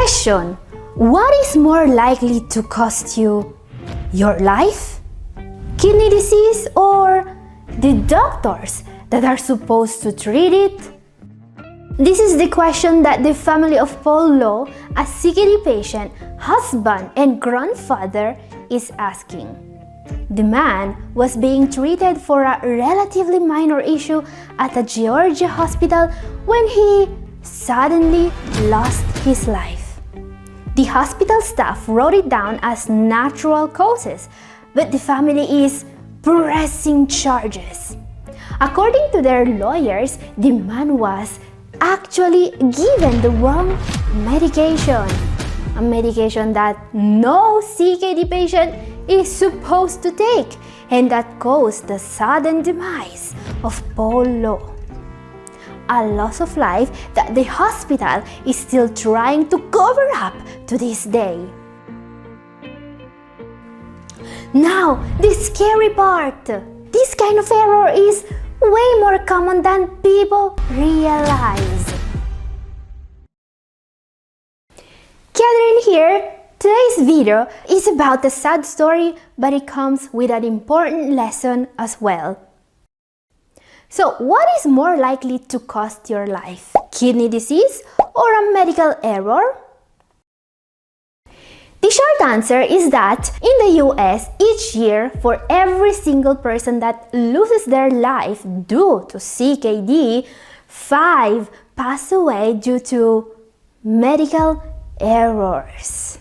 Question: what is more likely to cost you your life? Kidney disease or the doctors that are supposed to treat it? This is the question that the family of Paul Lowe, a CKD patient, husband, and grandfather, is asking. The man was being treated for a relatively minor issue at a Georgia hospital when he suddenly lost his life. The hospital staff wrote it down as natural causes, but the family is pressing charges. According to their lawyers, the man was actually given the wrong medication, a medication that no CKD patient is supposed to take, and that caused the sudden demise of Paul Lowe. A loss of life that the hospital is still trying to cover up to this day. Now, the scary part. This kind of error is way more common than people realize. Catherine here. Today's video is about a sad story, but it comes with an important lesson as well. So, what is more likely to cost your life? Kidney disease or a medical error? The short answer is that in the US, each year, for every single person that loses their life due to CKD, 5 pass away due to medical errors.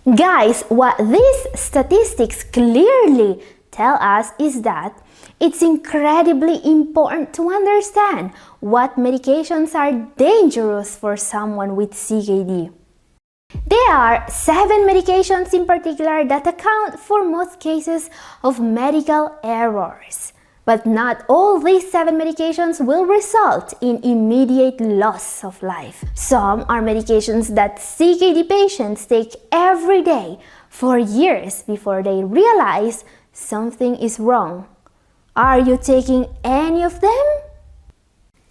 Guys, what these statistics clearly tell us is that it's incredibly important to understand what medications are dangerous for someone with CKD. There are 7 medications in particular that account for most cases of medical errors. But not all these 7 medications will result in immediate loss of life. Some are medications that CKD patients take every day for years before they realize something is wrong. Are you taking any of them?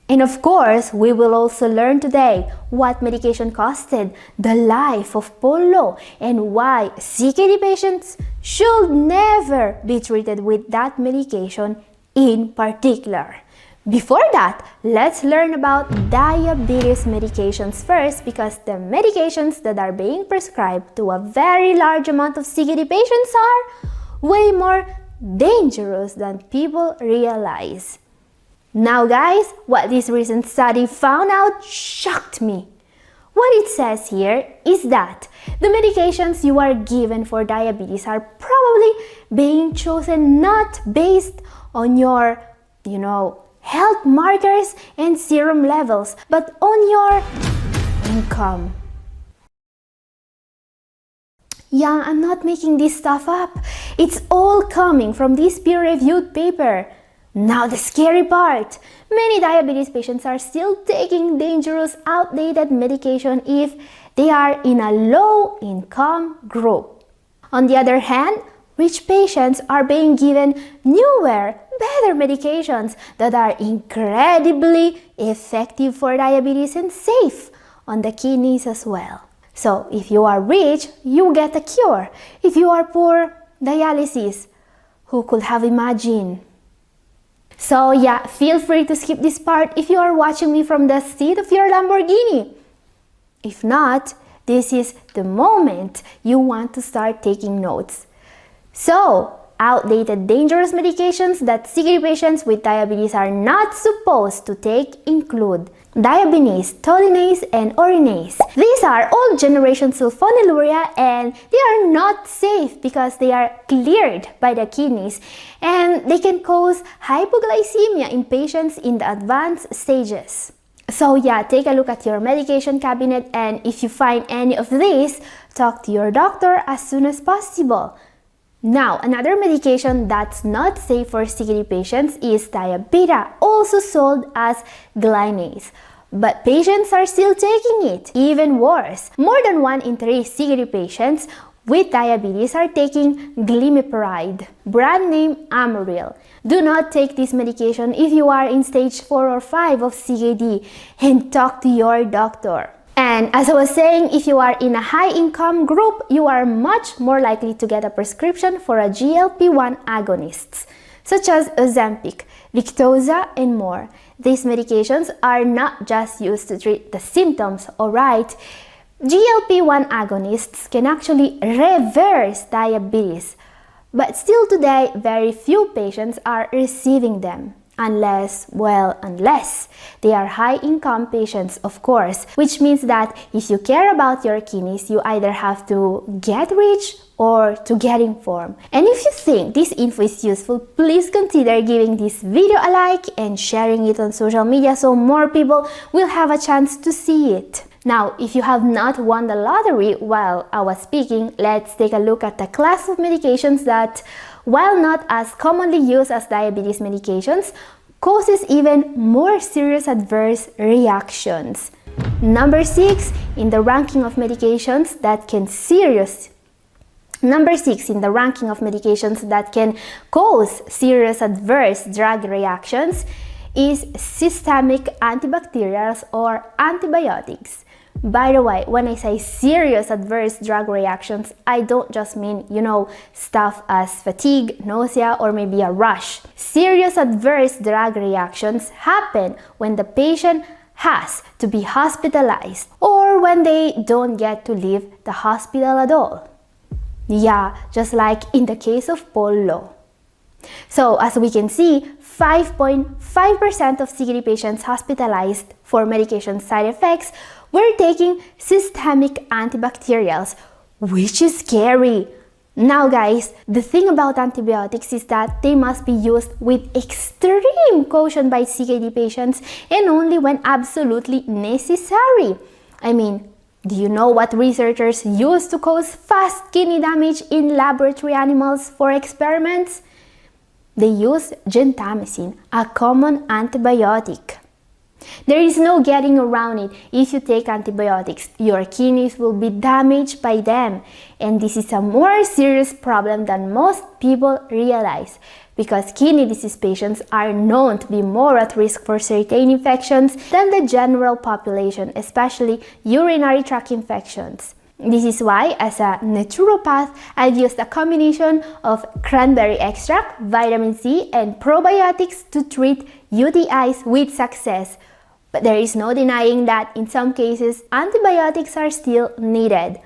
And of course, we will also learn today what medication costed the life of Paul Lowe and why CKD patients should never be treated with that medication in particular. Before that, let's learn about diabetes medications first, because the medications that are being prescribed to a very large amount of CKD patients are way more dangerous than people realize. Now guys, what this recent study found out shocked me. What it says here is that the medications you are given for diabetes are probably being chosen not based on your, health markers and serum levels, but on your income. Yeah, I'm not making this stuff up. It's all coming from this peer-reviewed paper. Now the scary part. Many diabetes patients are still taking dangerous, outdated medication if they are in a low-income group. On the other hand, rich patients are being given newer, better medications that are incredibly effective for diabetes and safe on the kidneys as well. So if you are rich, you get a cure. If you are poor, dialysis. Who could have imagined? So yeah, feel free to skip this part if you are watching me from the seat of your Lamborghini. If not, this is the moment you want to start taking notes. So, outdated dangerous medications that CKD patients with diabetes are not supposed to take include diabinase, tolinase, and urinase. These are old generation sulfonylurea and they are not safe because they are cleared by the kidneys and they can cause hypoglycemia in patients in the advanced stages. So yeah, take a look at your medication cabinet, and if you find any of these, talk to your doctor as soon as possible. Now, another medication that's not safe for CKD patients is Diabeta, also sold as Glinase. But patients are still taking it. Even worse, more than 1 in 3 CKD patients with diabetes are taking glimepiride, brand name Amaryl. Do not take this medication if you are in stage 4 or 5 of CKD, and talk to your doctor. And as I was saying, if you are in a high-income group, you are much more likely to get a prescription for a GLP-1 agonists, such as Ozempic, Victoza, and more. These medications are not just used to treat the symptoms, alright? GLP-1 agonists can actually reverse diabetes, but still today, very few patients are receiving them. Unless they are high-income patients, of course, which means that if you care about your kidneys, you either have to get rich or to get informed. And if you think this info is useful, please consider giving this video a like and sharing it on social media so more people will have a chance to see it. Now, if you have not won the lottery while I was speaking, let's take a look at the class of medications that, while not as commonly used as diabetes medications, causes even more serious adverse reactions. Number 6 in the ranking of medications that can cause serious adverse drug reactions is systemic antibacterials or antibiotics. By the way, when I say serious adverse drug reactions, I don't just mean, stuff as fatigue, nausea, or maybe a rash. Serious adverse drug reactions happen when the patient has to be hospitalized or when they don't get to leave the hospital at all. Yeah, just like in the case of Paul Law. So, as we can see, 5.5% of CKD patients hospitalized for medication side effects were taking systemic antibacterials, which is scary. Now guys, the thing about antibiotics is that they must be used with extreme caution by CKD patients and only when absolutely necessary. I mean, do you know what researchers use to cause fast kidney damage in laboratory animals for experiments? They use gentamicin, a common antibiotic. There is no getting around it. If you take antibiotics, your kidneys will be damaged by them. And this is a more serious problem than most people realize, because kidney disease patients are known to be more at risk for certain infections than the general population, especially urinary tract infections. This is why, as a naturopath, I've used a combination of cranberry extract, vitamin C, and probiotics to treat UTIs with success. But there is no denying that in some cases, antibiotics are still needed.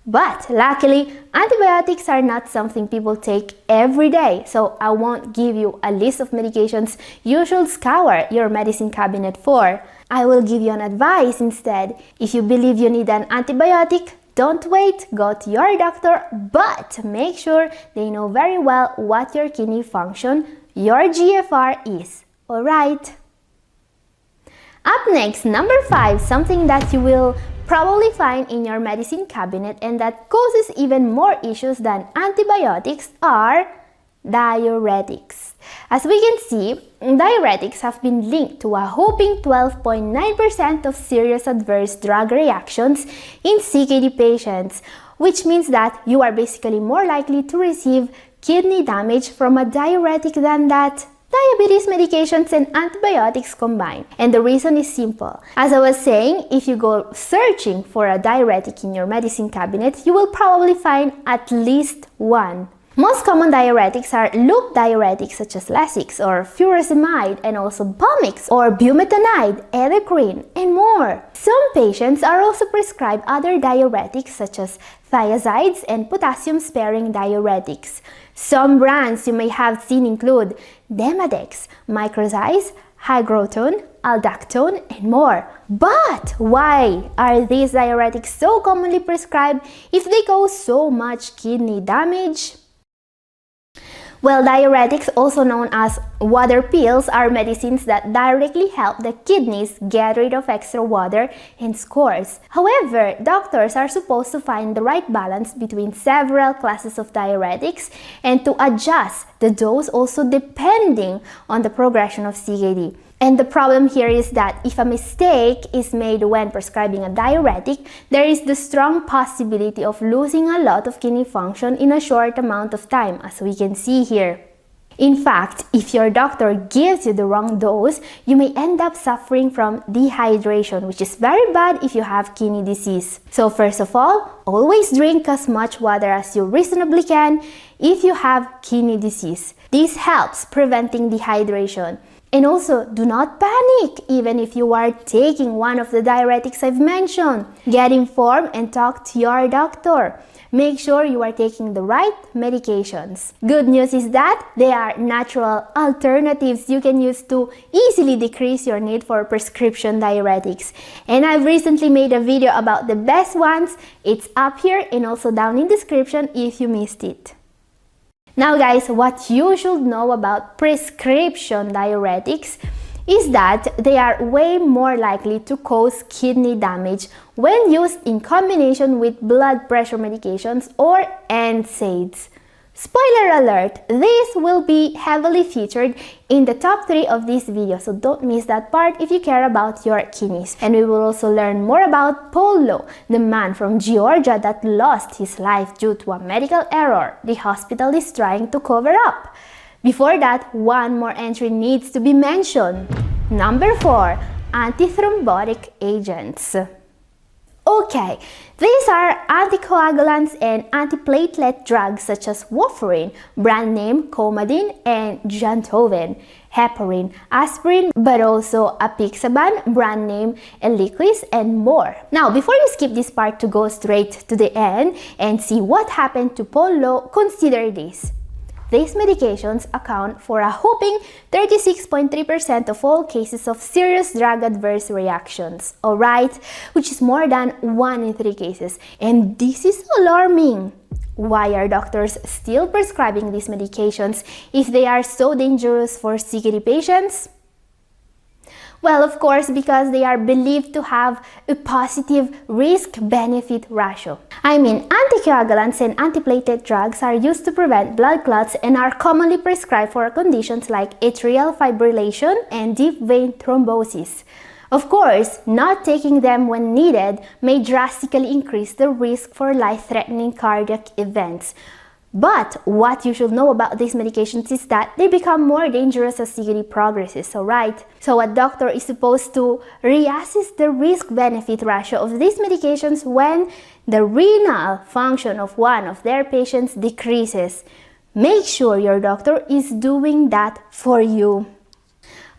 But luckily, antibiotics are not something people take every day, so I won't give you a list of medications you should scour your medicine cabinet for. I will give you an advice instead. If you believe you need an antibiotic, don't wait, go to your doctor, but make sure they know very well what your kidney function, your GFR is. Alright? Up next, number 5, something that you will probably find in your medicine cabinet and that causes even more issues than antibiotics are diuretics. As we can see, diuretics have been linked to a whopping 12.9% of serious adverse drug reactions in CKD patients, which means that you are basically more likely to receive kidney damage from a diuretic than that diabetes medications and antibiotics combined. And the reason is simple. As I was saying, if you go searching for a diuretic in your medicine cabinet, you will probably find at least one. Most common diuretics are loop diuretics such as Lasix or furosemide, and also Bomix or bumetanide, Edequine, and more. Some patients are also prescribed other diuretics such as thiazides and potassium-sparing diuretics. Some brands you may have seen include Demodex, Microzyme, Hygrotone, Aldactone, and more. But why are these diuretics so commonly prescribed if they cause so much kidney damage? Well, diuretics, also known as water pills, are medicines that directly help the kidneys get rid of extra water and scores. However, doctors are supposed to find the right balance between several classes of diuretics and to adjust the dose also depending on the progression of CKD. And the problem here is that if a mistake is made when prescribing a diuretic, there is the strong possibility of losing a lot of kidney function in a short amount of time, as we can see here. In fact, if your doctor gives you the wrong dose, you may end up suffering from dehydration, which is very bad if you have kidney disease. So first of all, always drink as much water as you reasonably can if you have kidney disease. This helps preventing dehydration. And also, do not panic even if you are taking one of the diuretics I've mentioned. Get informed and talk to your doctor. Make sure you are taking the right medications. Good news is that there are natural alternatives you can use to easily decrease your need for prescription diuretics. And I've recently made a video about the best ones. It's up here and also down in the description if you missed it. Now guys, what you should know about prescription diuretics is that they are way more likely to cause kidney damage when used in combination with blood pressure medications or NSAIDs. Spoiler alert, this will be heavily featured in the top 3 of this video, so don't miss that part if you care about your kidneys. And we will also learn more about Paul Lowe, the man from Georgia that lost his life due to a medical error the hospital is trying to cover up. Before that, one more entry needs to be mentioned. Number 4, antithrombotic agents. Okay, these are anticoagulants and antiplatelet drugs such as warfarin, brand name Coumadin, and Jantoven, heparin, aspirin, but also apixaban, brand name Eliquis, and more. Now, before you skip this part to go straight to the end and see what happened to Paul Lowe, consider this. These medications account for a whopping 36.3% of all cases of serious drug adverse reactions, alright? Which is more than 1 in 3 cases. And this is alarming. Why are doctors still prescribing these medications if they are so dangerous for CKD patients? Well, of course, because they are believed to have a positive risk-benefit ratio. I mean, anticoagulants and antiplatelet drugs are used to prevent blood clots and are commonly prescribed for conditions like atrial fibrillation and deep vein thrombosis. Of course, not taking them when needed may drastically increase the risk for life-threatening cardiac events. But what you should know about these medications is that they become more dangerous as CKD progresses, alright? So a doctor is supposed to reassess the risk-benefit ratio of these medications when the renal function of one of their patients decreases. Make sure your doctor is doing that for you.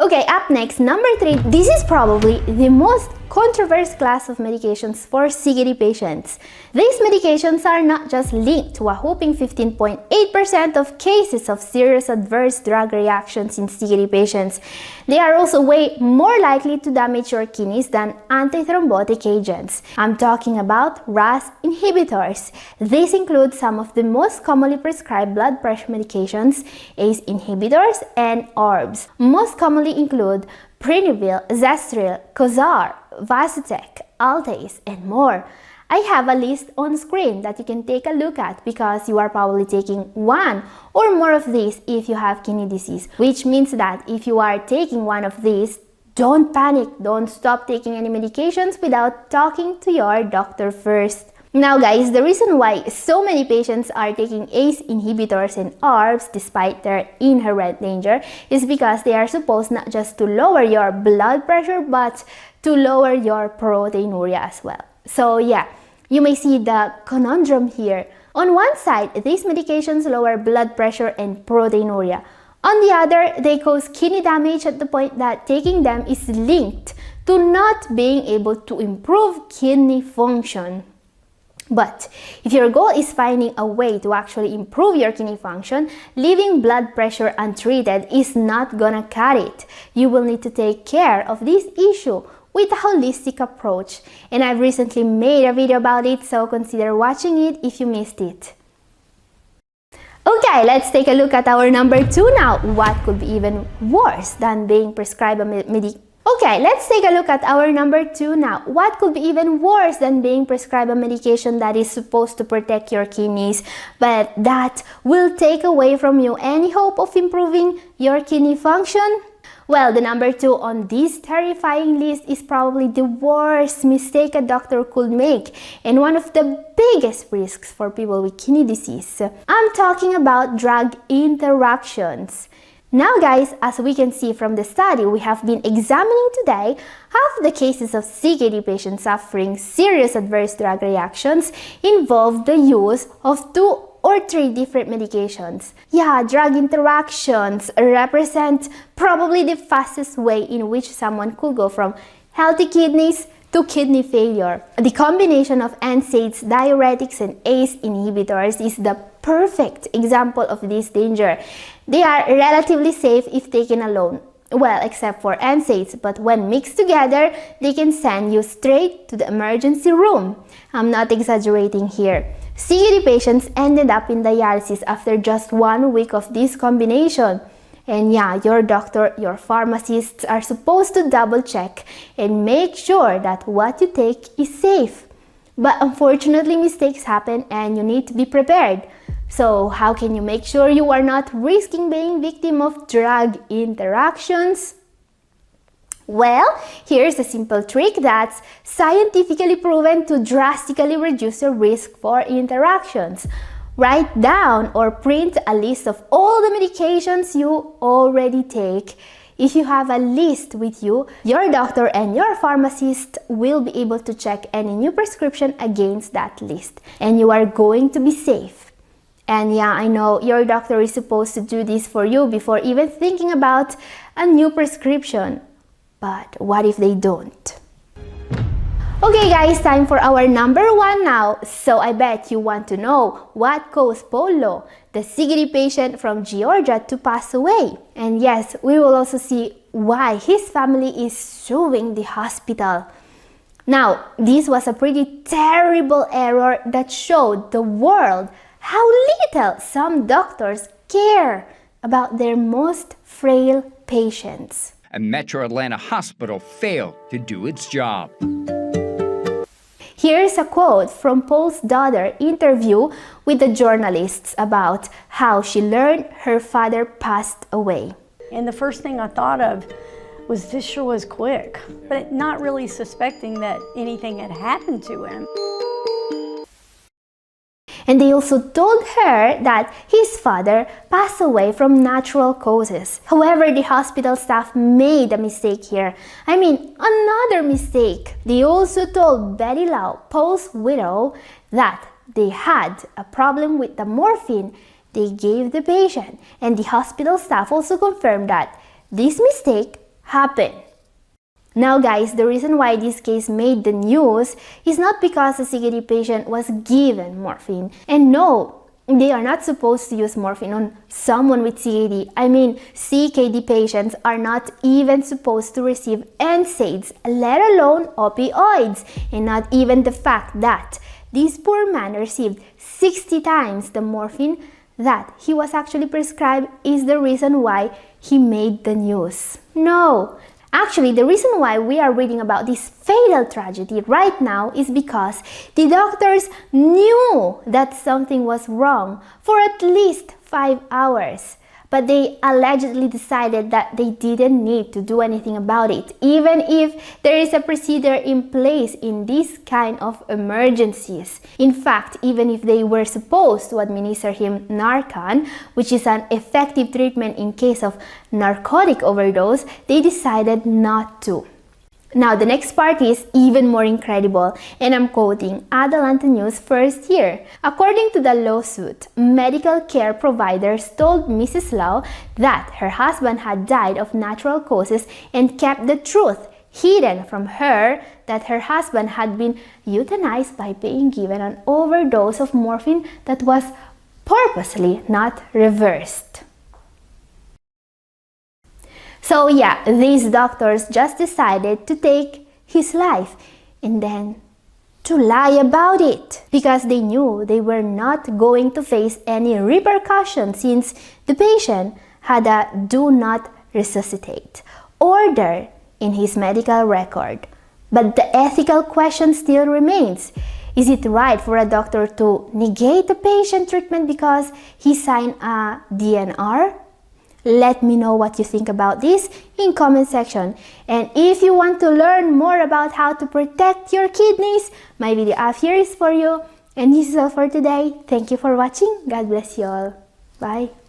Okay, up next, number 3. This is probably the most controversial class of medications for CKD patients. These medications are not just linked to a whopping 15.8% of cases of serious adverse drug reactions in CKD patients. They are also way more likely to damage your kidneys than antithrombotic agents. I'm talking about RAS inhibitors. These include some of the most commonly prescribed blood pressure medications, ACE inhibitors, and ARBs. Most commonly include Prenivil, Zestril, Cozar, Vasutec, Altace, and more. I have a list on screen that you can take a look at because you are probably taking one or more of these if you have kidney disease, which means that if you are taking one of these, don't panic, don't stop taking any medications without talking to your doctor first. Now guys, the reason why so many patients are taking ACE inhibitors and ARBs despite their inherent danger is because they are supposed not just to lower your blood pressure but to lower your proteinuria as well. So yeah, you may see the conundrum here. On one side, these medications lower blood pressure and proteinuria. On the other, they cause kidney damage at the point that taking them is linked to not being able to improve kidney function. But if your goal is finding a way to actually improve your kidney function, leaving blood pressure untreated is not gonna cut it. You will need to take care of this issue with a holistic approach. And I've recently made a video about it, so consider watching it if you missed it. Okay, let's take a look at our number 2 now. What could be even worse than being prescribed a medication? Okay, let's take a look at our number 2 now. What could be even worse than being prescribed a medication that is supposed to protect your kidneys, but that will take away from you any hope of improving your kidney function? Well, the number 2 on this terrifying list is probably the worst mistake a doctor could make and one of the biggest risks for people with kidney disease. I'm talking about drug interactions. Now guys, as we can see from the study we have been examining today, half the cases of CKD patients suffering serious adverse drug reactions involve the use of 2 or 3 different medications. Yeah, drug interactions represent probably the fastest way in which someone could go from healthy kidneys to kidney failure. The combination of NSAIDs, diuretics, and ACE inhibitors is the perfect example of this danger. They are relatively safe if taken alone. Well, except for NSAIDs, but when mixed together, they can send you straight to the emergency room. I'm not exaggerating here. CKD patients ended up in dialysis after just 1 week of this combination. And yeah, your doctor, your pharmacists are supposed to double check and make sure that what you take is safe. But unfortunately, mistakes happen and you need to be prepared. So how can you make sure you are not risking being victim of drug interactions? Well, here's a simple trick that's scientifically proven to drastically reduce your risk for interactions. Write down or print a list of all the medications you already take. If you have a list with you, your doctor and your pharmacist will be able to check any new prescription against that list, and you are going to be safe. And yeah, I know your doctor is supposed to do this for you before even thinking about a new prescription. But what if they don't? Okay guys, time for our number 1 now. So I bet you want to know what caused Polo, the CKD patient from Georgia, to pass away. And yes, we will also see why his family is suing the hospital. Now, this was a pretty terrible error that showed the world how little some doctors care about their most frail patients. A Metro Atlanta hospital failed to do its job. Here's a quote from Paul's daughter interview with the journalists about how she learned her father passed away. And the first thing I thought of was this sure was quick, but not really suspecting that anything had happened to him. And they also told her that his father passed away from natural causes. However, the hospital staff made a mistake here. I mean, another mistake. They also told Betty Lau, Paul's widow, that they had a problem with the morphine they gave the patient. And the hospital staff also confirmed that this mistake happened. Now guys, the reason why this case made the news is not because the CKD patient was given morphine. And no, they are not supposed to use morphine on someone with CKD. I mean, CKD patients are not even supposed to receive NSAIDs, let alone opioids. And not even the fact that this poor man received 60 times the morphine that he was actually prescribed is the reason why he made the news. No. Actually, the reason why we are reading about this fatal tragedy right now is because the doctors knew that something was wrong for at least 5 hours. But they allegedly decided that they didn't need to do anything about it, even if there is a procedure in place in this kind of emergencies. In fact, even if they were supposed to administer him Narcan, which is an effective treatment in case of narcotic overdose, they decided not to. Now, the next part is even more incredible, and I'm quoting Atlanta News first here. According to the lawsuit, medical care providers told Mrs. Lau that her husband had died of natural causes and kept the truth hidden from her that her husband had been euthanized by being given an overdose of morphine that was purposely not reversed. So yeah, these doctors just decided to take his life and then to lie about it because they knew they were not going to face any repercussions since the patient had a do not resuscitate order in his medical record. But the ethical question still remains. Is it right for a doctor to negate the patient treatment because he signed a DNR? Let me know what you think about this in comment section. And if you want to learn more about how to protect your kidneys, my video up here is for you. And this is all for today. Thank you for watching. God bless you all. Bye.